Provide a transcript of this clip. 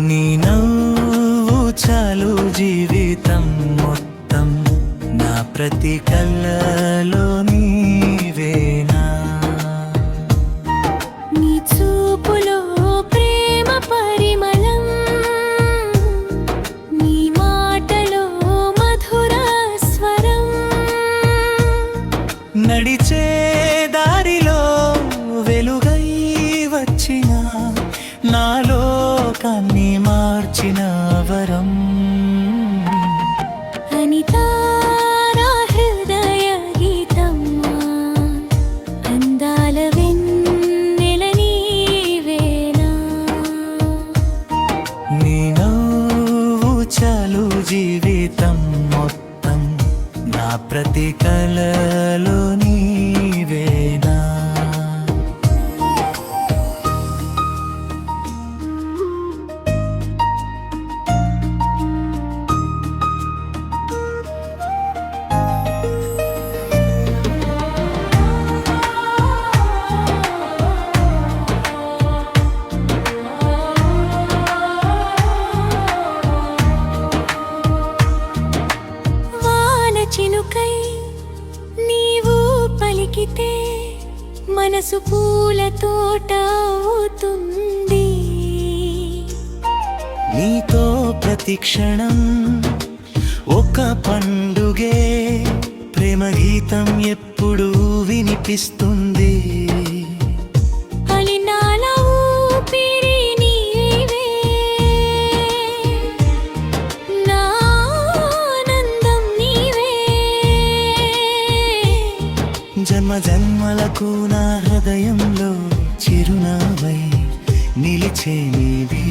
నీ నవ్వు చాలు జీవితం మొత్తం, నా ప్రతి కళ్ళలో నీవేనా. నీ చూపులో ప్రేమ పరిమళం, నీ మాటలో మధుర స్వరం. నడిచే దారిలో వెలుగై వచ్చిన, నాలో కన్ని మార్చిన వరం. అనితా నా హృదయ గీతమ్మా, అందాల వెన్నెల నీవేనా. నీ నవ్వు చాలు జీవితం మొత్తం, నా ప్రతి కలలో నీవేనా. చినుకై నీవు పలికితే మనసు పూల తోట అవుతుంది. నీతో ప్రతి క్షణం ఒక పండుగే, ప్రేమ గీతం ఎప్పుడు వినిపిస్తుంది. అలినాల ఊపిరి నీవే, నా ఆనందం నీవే. జన్మ జన్మలకు నా హృదయంలో చిరునామై నిలిచే నీవే.